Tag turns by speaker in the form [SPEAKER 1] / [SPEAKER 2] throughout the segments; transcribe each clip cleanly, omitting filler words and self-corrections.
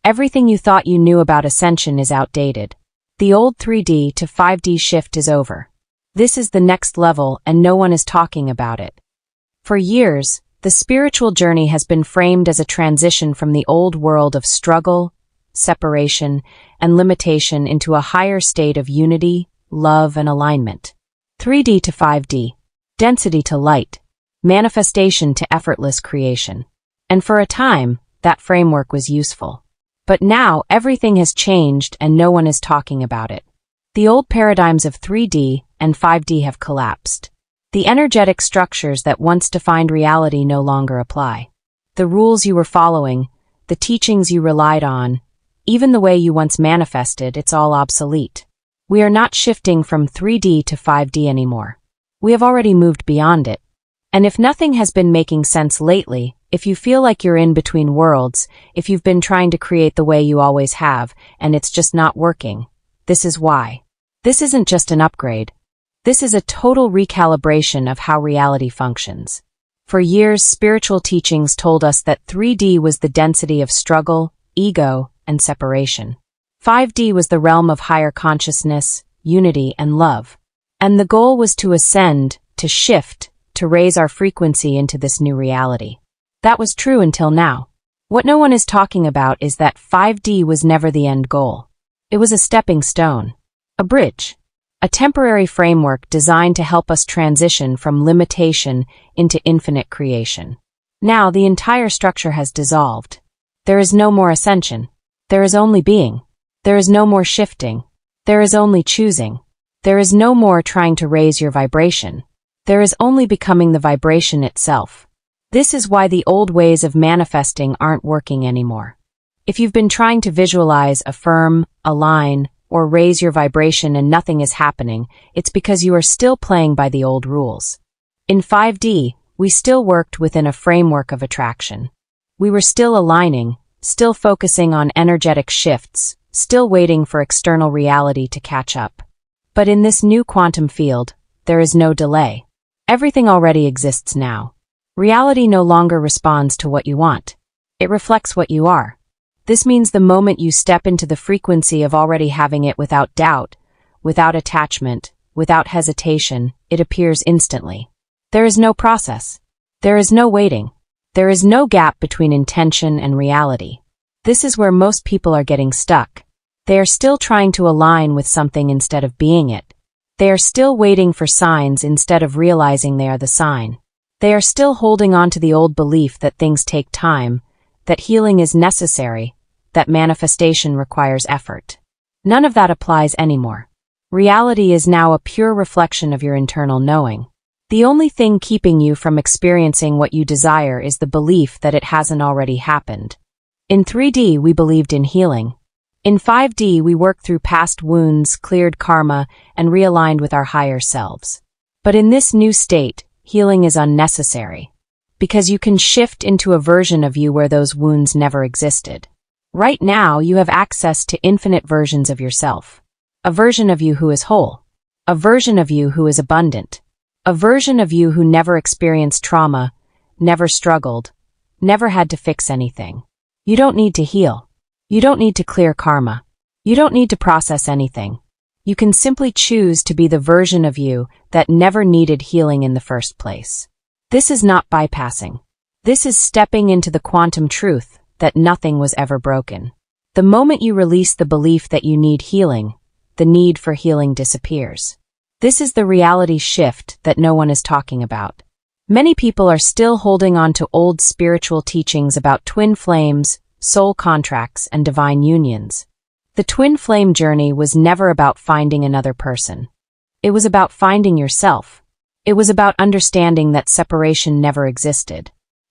[SPEAKER 1] Everything you thought you knew about Ascension is outdated. The old 3D to 5D shift is over. This is the next level and no one is talking about it. For years, the spiritual journey has been framed as a transition from the old world of struggle, separation, and limitation into a higher state of unity, love, and alignment. 3D to 5D, density to light, manifestation to effortless creation. And for a time, that framework was useful. But now everything has changed and no one is talking about it. The old paradigms of 3D and 5D have collapsed. The energetic structures that once defined reality no longer apply. The rules you were following, the teachings you relied on, even the way you once manifested, it's all obsolete. We are not shifting from 3D to 5D anymore. We have already moved beyond it. And if nothing has been making sense lately, if you feel like you're in between worlds, if you've been trying to create the way you always have, and it's just not working, this is why. This isn't just an upgrade. This is a total recalibration of how reality functions. For years, spiritual teachings told us that 3D was the density of struggle, ego, and separation. 5D was the realm of higher consciousness, unity, and love. And the goal was to ascend, to shift, to raise our frequency into this new reality. That was true until now. What no one is talking about is that 5D was never the end goal. It was a stepping stone, a bridge, a temporary framework designed to help us transition from limitation into infinite creation. Now the entire structure has dissolved. There is no more ascension. There is only being. There is no more shifting. There is only choosing. There is no more trying to raise your vibration. There is only becoming the vibration itself. This is why the old ways of manifesting aren't working anymore. If you've been trying to visualize, affirm, align, or raise your vibration and nothing is happening, it's because you are still playing by the old rules. In 5D, we still worked within a framework of attraction. We were still aligning, still focusing on energetic shifts, still waiting for external reality to catch up. But in this new quantum field, there is no delay. Everything already exists now. Reality no longer responds to what you want. It reflects what you are. This means the moment you step into the frequency of already having it without doubt, without attachment, without hesitation, it appears instantly. There is no process. There is no waiting. There is no gap between intention and reality. This is where most people are getting stuck. They are still trying to align with something instead of being it. They are still waiting for signs instead of realizing they are the sign. They are still holding on to the old belief that things take time, that healing is necessary, that manifestation requires effort. None of that applies anymore. Reality is now a pure reflection of your internal knowing. The only thing keeping you from experiencing what you desire is the belief that it hasn't already happened. In 3D, we believed in healing. In 5D, we worked through past wounds, cleared karma, and realigned with our higher selves. But in this new state, healing is unnecessary. Because you can shift into a version of you where those wounds never existed. Right now, you have access to infinite versions of yourself. A version of you who is whole. A version of you who is abundant. A version of you who never experienced trauma, never struggled, never had to fix anything. You don't need to heal. You don't need to clear karma. You don't need to process anything. You can simply choose to be the version of you that never needed healing in the first place. This is not bypassing. This is stepping into the quantum truth that nothing was ever broken. The moment you release the belief that you need healing, the need for healing disappears. This is the reality shift that no one is talking about. Many people are still holding on to old spiritual teachings about twin flames, soul contracts, and divine unions. The twin flame journey was never about finding another person. It was about finding yourself. It was about understanding that separation never existed.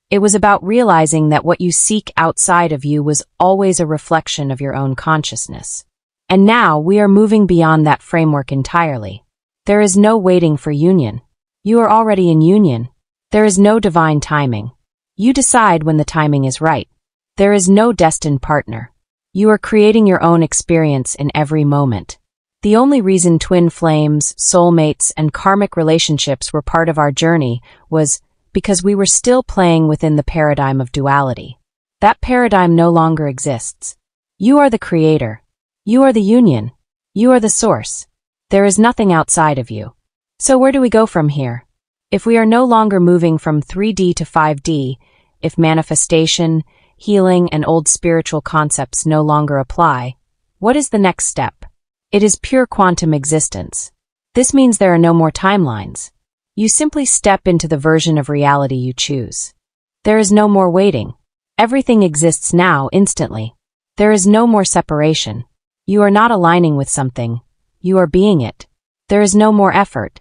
[SPEAKER 1] It was about realizing that what you seek outside of you was always a reflection of your own consciousness. And now we are moving beyond that framework entirely. There is no waiting for union. You are already in union. There is no divine timing. You decide when the timing is right. There is no destined partner. You are creating your own experience in every moment. The only reason twin flames, soulmates, and karmic relationships were part of our journey was because we were still playing within the paradigm of duality. That paradigm no longer exists. You are the creator. You are the union. You are the source. There is nothing outside of you. So where do we go from here? If we are no longer moving from 3D to 5D, if manifestation, healing, and old spiritual concepts no longer apply, what is the next step? It is pure quantum existence. This means there are no more timelines. You simply step into the version of reality you choose. There is no more waiting. Everything exists now, instantly. There is no more separation. You are not aligning with something. You are being it. There is no more effort.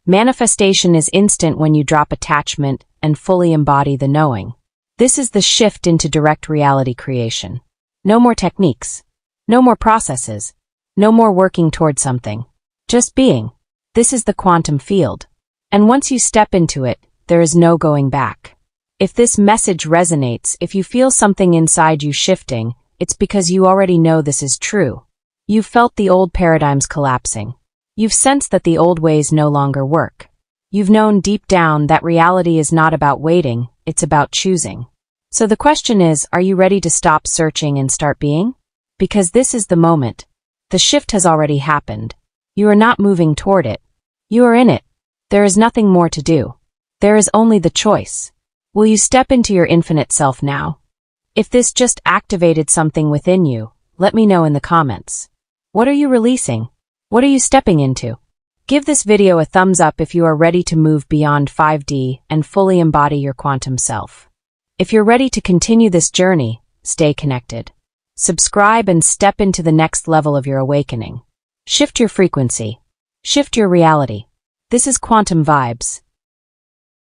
[SPEAKER 1] Manifestation is instant when you drop attachment and fully embody the knowing. This is the shift into direct reality creation. No more techniques. No more processes. No more working toward something. Just being. This is the quantum field. And once you step into it, there is no going back. If this message resonates, if you feel something inside you shifting, it's because you already know this is true. You've felt the old paradigms collapsing. You've sensed that the old ways no longer work. You've known deep down that reality is not about waiting, it's about choosing. So the question is, are you ready to stop searching and start being? Because this is the moment. The shift has already happened. You are not moving toward it. You are in it. There is nothing more to do. There is only the choice. Will you step into your infinite self now? If this just activated something within you, let me know in the comments. What are you releasing? What are you stepping into? Give this video a thumbs up if you are ready to move beyond 5D and fully embody your quantum self. If you're ready to continue this journey, stay connected. Subscribe and step into the next level of your awakening. Shift your frequency. Shift your reality. This is Quantum Vibes.